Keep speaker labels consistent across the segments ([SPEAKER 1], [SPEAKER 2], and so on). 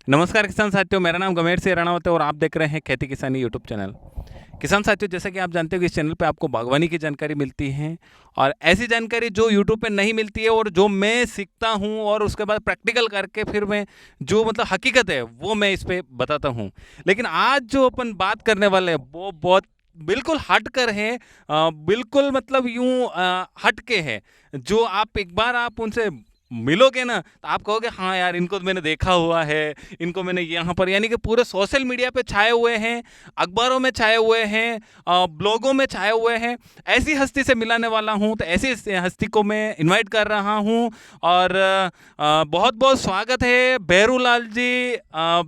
[SPEAKER 1] नमस्कार किसान साथियों, मेरा नाम गंभीर सिंह राणावत है और आप देख रहे हैं खेती किसानी यूट्यूब चैनल। किसान साथियों, जैसा कि आप जानते हो कि इस चैनल पे आपको बागवानी की जानकारी मिलती है और ऐसी जानकारी जो यूट्यूब पे नहीं मिलती है और जो मैं सीखता हूँ और उसके बाद प्रैक्टिकल करके फिर मैं जो मतलब हकीकत है वो मैं इस पे बताता हूँ। लेकिन आज जो अपन बात करने वाले हैं वो बहुत बिल्कुल हट कर है, बिल्कुल मतलब यूं हट के है। जो आप एक बार आप उनसे मिलोगे ना तो आप कहोगे हाँ यार, इनको तो मैंने देखा हुआ है, इनको मैंने यहाँ पर, यानी कि पूरे सोशल मीडिया पे छाए हुए हैं, अखबारों में छाए हुए हैं, ब्लॉगों में छाए हुए हैं। ऐसी हस्ती से मिलाने वाला हूँ, तो ऐसी हस्ती को मैं इनवाइट कर रहा हूँ। और बहुत बहुत स्वागत है बहरूलाल जी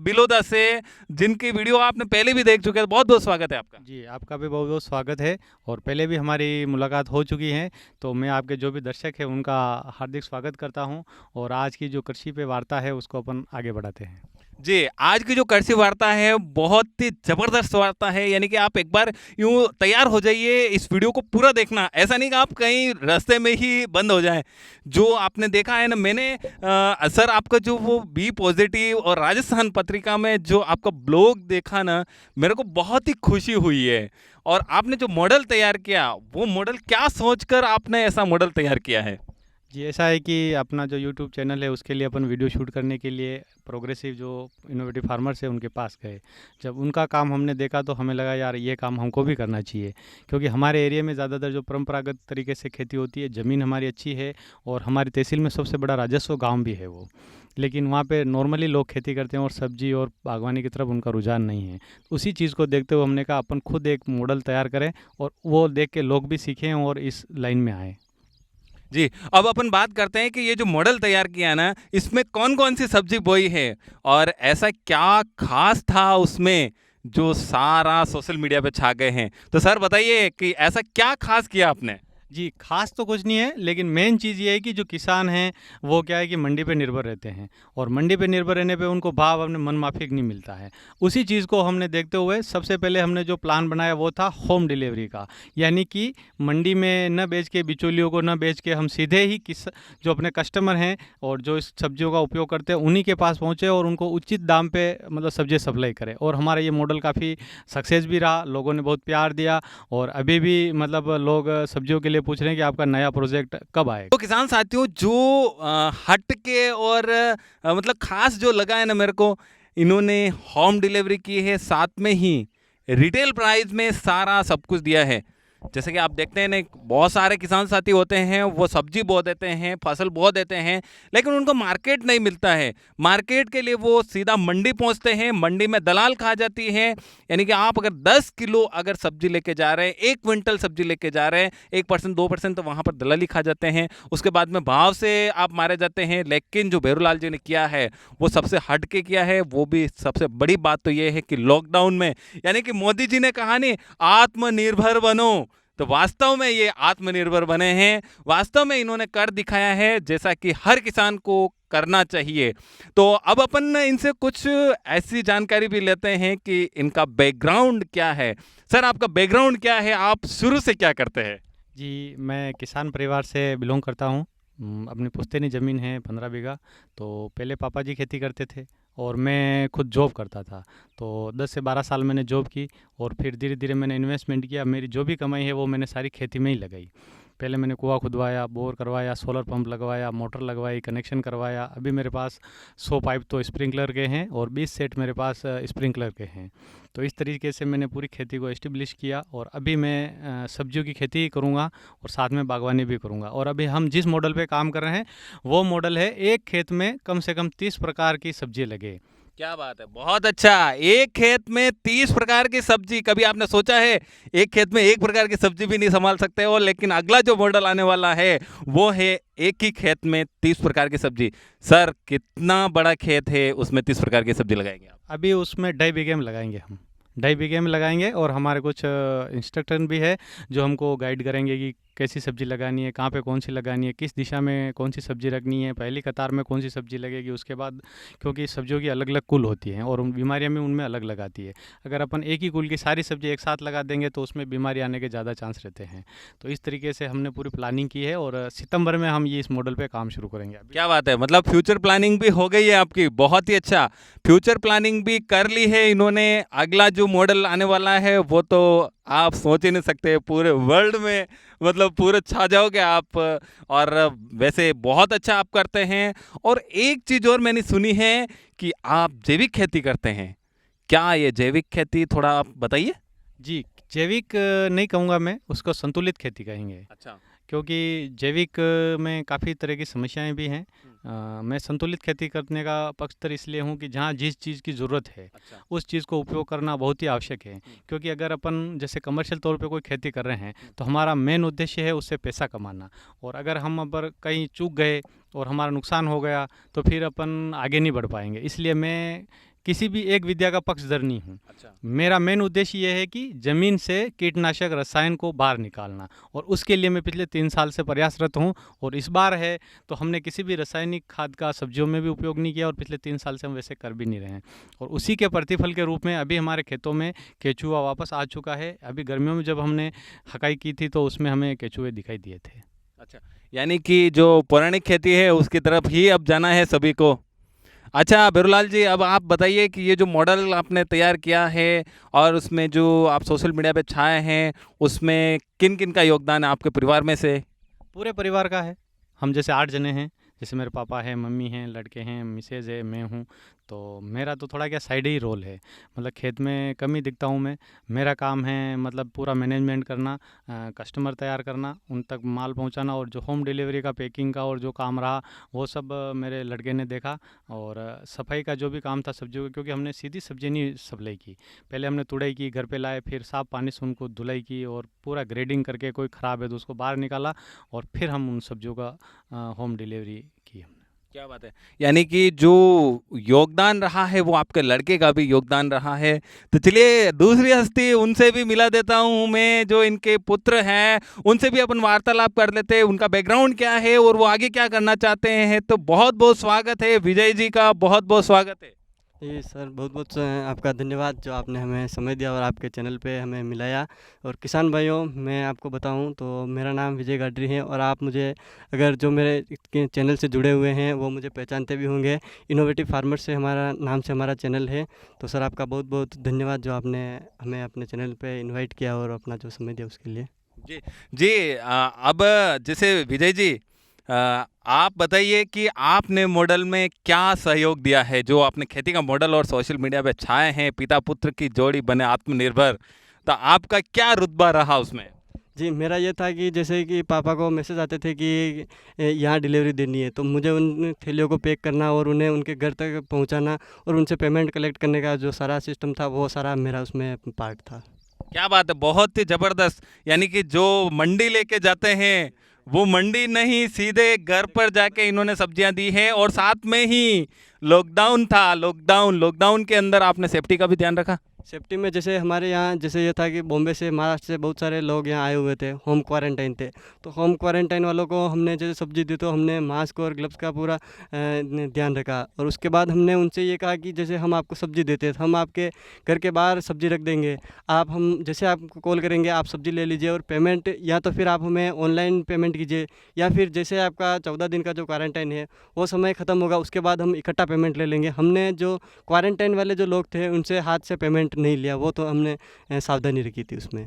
[SPEAKER 1] बिलोदा से, जिनकी वीडियो आपने पहले भी देख चुके हैं। बहुत बहुत स्वागत है आपका।
[SPEAKER 2] जी, आपका भी बहुत-बहुत स्वागत है और पहले भी हमारी मुलाकात हो चुकी है, तो मैं आपके जो भी दर्शक हैं, उनका हार्दिक स्वागत करता हूं और आज की जो कृषि पे वार्ता है, उसको अपन आगे बढ़ाते हैं।
[SPEAKER 1] जी, आज की जो कृषि वार्ता है बहुत ही ज़बरदस्त वार्ता है, यानी कि आप एक बार यूँ तैयार हो जाइए, इस वीडियो को पूरा देखना। ऐसा नहीं कि आप कहीं रास्ते में ही बंद हो जाएँ। जो आपने देखा है ना, मैंने सर आपका जो वो बी पॉज़िटिव और राजस्थान पत्रिका में जो आपका ब्लॉग देखा ना, मेरे को बहुत ही खुशी हुई है। और आपने जो मॉडल तैयार किया, वो मॉडल क्या सोचकर आपने ऐसा मॉडल तैयार किया है?
[SPEAKER 2] जी, ऐसा है कि अपना जो यूट्यूब चैनल है, उसके लिए अपन वीडियो शूट करने के लिए प्रोग्रेसिव जो इनोवेटिव फार्मर्स हैं, उनके पास गए। जब उनका काम हमने देखा, तो हमें लगा यार ये काम हमको भी करना चाहिए, क्योंकि हमारे एरिया में ज़्यादातर जो परंपरागत तरीके से खेती होती है, ज़मीन हमारी अच्छी है और हमारी तहसील में सबसे बड़ा राजस्व गाँव भी है वो। लेकिन वहाँ पे नॉर्मली लोग खेती करते हैं और सब्जी और बागवानी की तरफ उनका रुझान नहीं है। उसी चीज़ को देखते हुए हमने कहा अपन खुद एक मॉडल तैयार करें और वो देख के लोग भी सीखें और इस लाइन में आएँ।
[SPEAKER 1] जी, अब अपन बात करते हैं कि ये जो मॉडल तैयार किया ना, इसमें कौन-कौन सी सब्जी बोई है और ऐसा क्या खास था उसमें जो सारा सोशल मीडिया पे छा गए हैं? तो सर बताइए कि ऐसा क्या खास किया आपने?
[SPEAKER 2] जी, ख़ास तो कुछ नहीं है, लेकिन मेन चीज़ ये है कि जो किसान हैं, वो क्या है कि मंडी पे निर्भर रहते हैं और मंडी पे निर्भर रहने पे उनको भाव अपने मनमाफ़िक नहीं मिलता है। उसी चीज़ को हमने देखते हुए सबसे पहले हमने जो प्लान बनाया वो था होम डिलीवरी का। यानी कि मंडी में न बेच के, बिचौलियों को न बेच के, हम सीधे ही जो अपने कस्टमर हैं और जो इस सब्जियों का उपयोग करते हैं, उन्हीं के पास पहुँचे और उनको उचित दाम पे मतलब सब्ज़ियाँ सप्लाई करें। और हमारा ये मॉडल काफ़ी सक्सेस भी रहा, लोगों ने बहुत प्यार दिया और अभी भी मतलब लोग सब्जियों के लिए पूछ रहे हैं कि आपका नया प्रोजेक्ट कब आएगा।
[SPEAKER 1] तो किसान साथियों, जो हट के और मतलब खास जो लगा है ना मेरे को, इन्होंने होम डिलीवरी की है, साथ में ही रिटेल प्राइस में सारा सब कुछ दिया है। जैसे कि आप देखते हैं ना, बहुत सारे किसान साथी होते हैं, वो सब्जी बो देते हैं, फसल बो देते हैं, लेकिन उनको मार्केट नहीं मिलता है। मार्केट के लिए वो सीधा मंडी पहुंचते हैं, मंडी में दलाल खा जाती है। यानी कि आप अगर 10 किलो अगर सब्जी लेके जा रहे हैं, 1 क्विंटल सब्जी लेके जा रहे हैं, 1% 2% तो वहाँ पर दलाली खा जाते हैं। उसके बाद में भाव से आप मारे जाते हैं। लेकिन जो बहरूलाल जी ने किया है, वो सबसे हट के किया है। वो भी सबसे बड़ी बात तो ये है कि लॉकडाउन में, यानी कि मोदी जी ने कहा नहीं, आत्मनिर्भर बनो, तो वास्तव में ये आत्मनिर्भर बने हैं। वास्तव में इन्होंने कर दिखाया है, जैसा कि हर किसान को करना चाहिए। तो अब अपन इनसे कुछ ऐसी जानकारी भी लेते हैं कि इनका बैकग्राउंड क्या है। सर, आपका बैकग्राउंड क्या है? आप शुरू से क्या करते हैं?
[SPEAKER 2] जी, मैं किसान परिवार से बिलॉन्ग करता हूँ। अपनी पुश्तैनी ज़मीन है 15 बीघा। तो पहले पापा जी खेती करते थे और मैं खुद जॉब करता था। तो 10 से 12 साल मैंने जॉब की और फिर धीरे-धीरे मैंने इन्वेस्टमेंट किया। मेरी जो भी कमाई है वो मैंने सारी खेती में ही लगाई। पहले मैंने कुआँ खुदवाया, बोर करवाया, सोलर पंप लगवाया, मोटर लगवाई, कनेक्शन करवाया। अभी मेरे पास 100 पाइप तो स्प्रिंकलर के हैं और 20 सेट मेरे पास स्प्रिंकलर के हैं। तो इस तरीके से मैंने पूरी खेती को एस्टेब्लिश किया और अभी मैं सब्जियों की खेती ही करूँगा और साथ में बागवानी भी करूँगा। और अभी हम जिस मॉडल पे काम कर रहे हैं, वो मॉडल है एक खेत में कम से कम 30 प्रकार की सब्जी लगे।
[SPEAKER 1] क्या बात है, बहुत अच्छा। एक खेत में 30 प्रकार की सब्जी, कभी आपने सोचा है एक खेत में एक प्रकार की सब्जी भी नहीं संभाल सकते हो? लेकिन अगला जो मॉडल आने वाला है वो है एक ही खेत में 30 प्रकार की सब्जी। सर, कितना बड़ा खेत है, उसमें 30 प्रकार की सब्जी लगाएंगे आप?
[SPEAKER 2] अभी उसमें 2.5 बीघे में लगाएंगे हम। 2.5 बीघे में लगाएंगे और हमारे कुछ इंस्ट्रक्टर भी है जो हमको गाइड करेंगे कि कैसी सब्जी लगानी है, कहाँ पे कौन सी लगानी है, किस दिशा में कौन सी सब्जी रखनी है, पहली कतार में कौन सी सब्जी लगेगी, उसके बाद क्योंकि सब्जियों की अलग अलग कुल होती हैं और उन बीमारियाँ भी उनमें अलग अलग आती है। अगर अपन एक ही कुल की सारी सब्जी एक साथ लगा देंगे तो उसमें बीमारी आने के ज़्यादा चांस रहते हैं। तो इस तरीके से हमने पूरी प्लानिंग की है और सितंबर में हम ये इस मॉडल पे काम शुरू करेंगे। अभी
[SPEAKER 1] क्या बात है, मतलब फ्यूचर प्लानिंग भी हो गई है आपकी, बहुत ही अच्छा। फ्यूचर प्लानिंग भी कर ली है इन्होंने। अगला जो मॉडल आने वाला है वो तो आप सोच ही नहीं सकते, पूरे वर्ल्ड में मतलब पूरे छा जाओगे आप। और वैसे बहुत अच्छा आप करते हैं। और एक चीज़ और मैंने सुनी है कि आप जैविक खेती करते हैं। क्या ये जैविक खेती थोड़ा आप बताइए।
[SPEAKER 2] जी, जैविक नहीं कहूँगा मैं, उसको संतुलित खेती कहेंगे।
[SPEAKER 1] अच्छा।
[SPEAKER 2] क्योंकि जैविक में काफ़ी तरह की समस्याएं भी हैं। मैं संतुलित खेती करने का पक्षधर इसलिए हूँ कि जहाँ जिस चीज़ की ज़रूरत है
[SPEAKER 1] अच्छा।
[SPEAKER 2] उस चीज़ को उपयोग करना बहुत ही आवश्यक है। क्योंकि अगर अपन जैसे कमर्शियल तौर पे कोई खेती कर रहे हैं तो हमारा मेन उद्देश्य है उससे पैसा कमाना, और अगर हम अगर कहीं चूक गए और हमारा नुकसान हो गया तो फिर अपन आगे नहीं बढ़ पाएंगे। इसलिए मैं किसी भी एक विद्या का पक्षधर नहीं हूँ।
[SPEAKER 1] अच्छा।
[SPEAKER 2] मेरा मेन उद्देश्य ये है कि ज़मीन से कीटनाशक रसायन को बाहर निकालना, और उसके लिए मैं पिछले 3 साल से प्रयासरत हूँ। और इस बार है तो हमने किसी भी रासायनिक खाद का सब्जियों में भी उपयोग नहीं किया और पिछले 3 साल से हम वैसे कर भी नहीं रहे हैं। और उसी के प्रतिफल के रूप में अभी हमारे खेतों में केचुआ वापस आ चुका है। अभी गर्मियों में जब हमने हकाई की थी तो उसमें हमें केचुए दिखाई दिए थे।
[SPEAKER 1] अच्छा, यानी कि जो पौराणिक खेती है उसकी तरफ ही अब जाना है सभी को। अच्छा बिरूलाल जी, अब आप बताइए कि ये जो मॉडल आपने तैयार किया है और उसमें जो आप सोशल मीडिया पे छाए हैं, उसमें किन किन का योगदान है आपके परिवार में से?
[SPEAKER 2] पूरे परिवार का है। हम जैसे 8 जने हैं, जैसे मेरे पापा हैं, मम्मी हैं, लड़के हैं, मिसेज़ है, मैं हूँ। तो मेरा तो थोड़ा क्या साइड ही रोल है, मतलब खेत में कम ही दिखता हूँ मैं। मेरा काम है मतलब पूरा मैनेजमेंट करना, कस्टमर तैयार करना, उन तक माल पहुँचाना, और जो होम डिलीवरी का, पैकिंग का और जो काम रहा वो सब मेरे लड़के ने देखा। और सफाई का जो भी काम था सब्जियों का, क्योंकि हमने सीधी सब्जी नहीं सप्लाई की, पहले हमने तुड़ाई की, घर पे लाए, फिर साफ पानी से उनको धुलाई की और पूरा ग्रेडिंग करके कोई ख़राब है तो उसको बाहर निकाला, और फिर हम उन सब्जियों का होम डिलीवरी की हमने।
[SPEAKER 1] क्या बात है, यानी कि जो योगदान रहा है वो आपके लड़के का भी योगदान रहा है। तो चलिए दूसरी हस्ती उनसे भी मिला देता हूँ मैं, जो इनके पुत्र हैं, उनसे भी अपन वार्तालाप कर लेते हैं, उनका बैकग्राउंड क्या है और वो आगे क्या करना चाहते हैं। तो बहुत बहुत स्वागत है विजय जी का, बहुत बहुत स्वागत है।
[SPEAKER 3] जी सर, बहुत बहुत आपका धन्यवाद जो आपने हमें समय दिया और आपके चैनल पे हमें मिलाया। और किसान भाइयों, मैं आपको बताऊं तो मेरा नाम विजय गाडरी है, और आप मुझे अगर जो मेरे के चैनल से जुड़े हुए हैं वो मुझे पहचानते भी होंगे। इनोवेटिव फार्मर से हमारा नाम से हमारा चैनल है। तो सर आपका बहुत बहुत धन्यवाद जो आपने हमें अपने चैनल पे इनवाइट किया और अपना जो समय दिया उसके लिए।
[SPEAKER 1] जी जी, अब जैसे विजय जी, आप बताइए कि आपने मॉडल में क्या सहयोग दिया है, जो आपने खेती का मॉडल और सोशल मीडिया पे छाए हैं, पिता पुत्र की जोड़ी बने आत्मनिर्भर, तो आपका क्या रुतबा रहा उसमें?
[SPEAKER 3] जी, मेरा ये था कि जैसे कि पापा को मैसेज आते थे कि यहाँ डिलीवरी देनी है, तो मुझे उन थैलियों को पैक करना और उन्हें उनके घर तक पहुँचाना और उनसे पेमेंट कलेक्ट करने का जो सारा सिस्टम था वो सारा मेरा उसमें पार्ट था।
[SPEAKER 1] क्या बात है, बहुत ही जबरदस्त। यानी कि जो मंडी लेके जाते हैं वो मंडी नहीं, सीधे घर पर जाके इन्होंने सब्जियां दी हैं। और साथ में ही लॉकडाउन था, लॉकडाउन के अंदर आपने सेफ्टी का भी ध्यान रखा।
[SPEAKER 3] सेफ्टी में जैसे हमारे यहाँ जैसे ये था कि बॉम्बे से, महाराष्ट्र से बहुत सारे लोग यहाँ आए हुए थे, होम क्वारंटाइन थे। तो होम क्वारंटाइन वालों को हमने जैसे सब्जी दी तो हमने मास्क और ग्लव्स का पूरा ध्यान रखा। और उसके बाद हमने उनसे ये कहा कि जैसे हम आपको सब्जी देते हैं, हम आपके घर के बाहर सब्जी रख देंगे, आप हम जैसे आपको कॉल करेंगे आप सब्जी ले लीजिए, और पेमेंट या तो फिर आप हमें ऑनलाइन पेमेंट कीजिए, या फिर जैसे आपका 14 दिन का जो क्वारंटाइन है वो समय ख़त्म होगा उसके बाद हम इकट्ठा पेमेंट ले लेंगे। हमने जो क्वारंटाइन वाले जो लोग थे उनसे हाथ से पेमेंट नहीं लिया, वो तो हमने सावधानी रखी थी उसमें।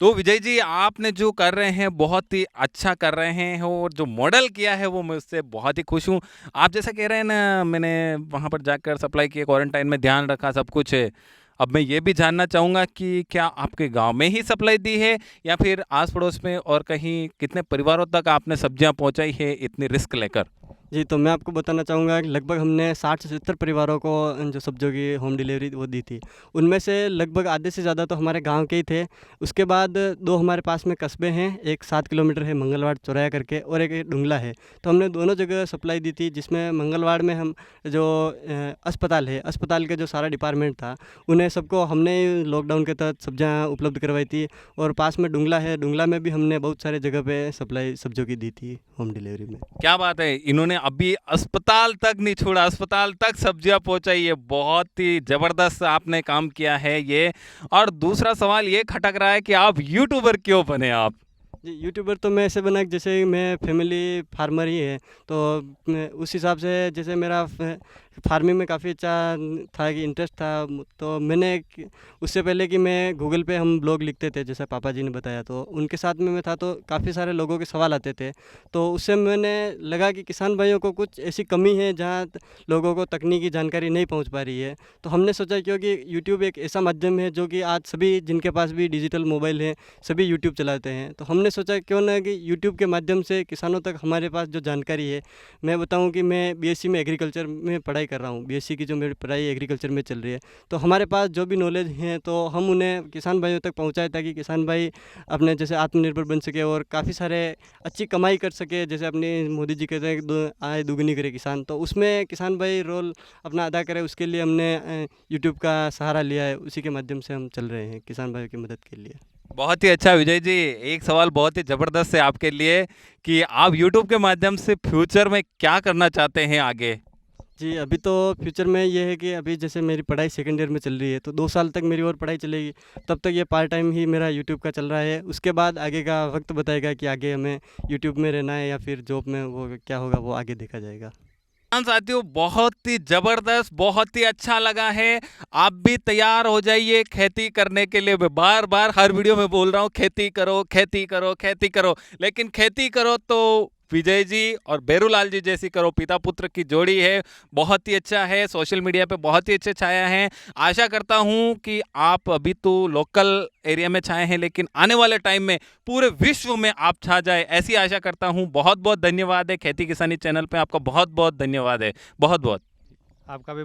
[SPEAKER 1] तो विजय जी, आपने जो कर रहे हैं बहुत ही अच्छा कर रहे हैं, और जो मॉडल किया है वो मैं उससे बहुत ही खुश हूँ। आप जैसा कह रहे हैं ना, मैंने वहाँ पर जाकर सप्लाई किया, क्वारंटाइन में ध्यान रखा, सब कुछ है। अब मैं ये भी जानना चाहूँगा कि क्या आपके गांव में ही सप्लाई दी है या फिर आस पड़ोस में और कहीं, कितने परिवारों तक आपने सब्जियां पहुंचाई है इतनी रिस्क लेकर?
[SPEAKER 3] जी, तो मैं आपको बताना चाहूँगा कि लगभग हमने 60 से 70 परिवारों को जो सब्जियों की होम डिलीवरी वो दी थी। उनमें से लगभग आधे से ज़्यादा तो हमारे गाँव के ही थे। उसके बाद 2 हमारे पास में कस्बे हैं, एक 7 किलोमीटर है मंगलवाड़ चौराया करके और एक डुंगला है। तो हमने दोनों जगह सप्लाई दी थी, जिसमें मंगलवाड़ में हम जो अस्पताल है, अस्पताल के जो सारा डिपार्टमेंट था, उन्हें सबको हमने ही लॉकडाउन के तहत सब्जियाँ उपलब्ध करवाई थी। और पास में डुंगला है, डुंगला में भी हमने बहुत सारे जगह पे सप्लाई सब्जियों की दी थी होम डिलीवरी में।
[SPEAKER 1] क्या बात है, इन्होंने अभी अस्पताल तक नहीं छोड़ा, अस्पताल तक सब्जियां पहुंचाई है। बहुत ही जबरदस्त आपने काम किया है ये। और दूसरा सवाल ये खटक रहा है कि आप यूट्यूबर क्यों बने आप?
[SPEAKER 3] जी, यूट्यूबर तो मैं ऐसे बना कि जैसे मैं फैमिली फार्मर ही है, तो मैं उस हिसाब से जैसे मेरा फार्मिंग में काफ़ी अच्छा था कि इंटरेस्ट था। तो मैंने उससे पहले कि मैं गूगल पे हम ब्लॉग लिखते थे, जैसे पापा जी ने बताया, तो उनके साथ में मैं था, तो काफ़ी सारे लोगों के सवाल आते थे। तो उससे मैंने लगा कि किसान भाइयों को कुछ ऐसी कमी है जहाँ लोगों को तकनीकी जानकारी नहीं पहुँच पा रही है। तो हमने सोचा क्योंकि यूट्यूब एक ऐसा माध्यम है जो कि आज सभी जिनके पास भी डिजिटल मोबाइल है, सभी यूट्यूब चलाते हैं। तो हमने सोचा क्यों ना कि यूट्यूब के माध्यम से किसानों तक हमारे पास जो जानकारी है, मैं बताऊं कि मैं बीएससी में एग्रीकल्चर में पढ़ाई कर रहा हूं, बीएससी की जो मेरी पढ़ाई एग्रीकल्चर में चल रही है। तो हमारे पास जो भी नॉलेज है तो हम उन्हें किसान भाइयों तक पहुंचाएं, ताकि किसान भाई अपने जैसे आत्मनिर्भर बन सके और काफ़ी सारे अच्छी कमाई कर सके। जैसे अपनी मोदी जी कहते हैं कि आय दुगनी करे किसान, तो उसमें किसान भाई रोल अपना अदा करे, उसके लिए हमने यूट्यूब का सहारा लिया है। उसी के माध्यम से हम चल रहे हैं किसान भाइयों की मदद के लिए।
[SPEAKER 1] बहुत ही अच्छा विजय जी। एक सवाल बहुत ही जबरदस्त है आपके लिए कि आप यूट्यूब के माध्यम से फ्यूचर में क्या करना चाहते हैं आगे?
[SPEAKER 3] जी, अभी तो फ्यूचर में ये है कि अभी जैसे मेरी पढ़ाई सेकंड ईयर में चल रही है, तो 2 साल तक मेरी और पढ़ाई चलेगी। तब तक ये पार्ट टाइम ही मेरा यूट्यूब का चल रहा है। उसके बाद आगे का वक्त बताएगा कि आगे हमें यूट्यूब में रहना है या फिर जॉब में, वो क्या होगा वो आगे देखा जाएगा।
[SPEAKER 1] हाँ साथियों, बहुत ही जबरदस्त, बहुत ही अच्छा लगा है। आप भी तैयार हो जाइए खेती करने के लिए। मैं बार बार हर वीडियो में बोल रहा हूँ खेती करो, खेती करो, खेती करो, लेकिन खेती करो तो विजय जी और बेरूलाल जी जैसी करो। पिता पुत्र की जोड़ी है, बहुत ही अच्छा है, सोशल मीडिया पे बहुत ही अच्छे छाया है। आशा करता हूँ कि आप अभी तो लोकल एरिया में छाए हैं, लेकिन आने वाले टाइम में पूरे विश्व में आप छा जाए, ऐसी आशा करता हूँ। बहुत बहुत धन्यवाद है। खेती किसानी चैनल पे आपका बहुत बहुत धन्यवाद है। बहुत बहुत
[SPEAKER 2] आपका भी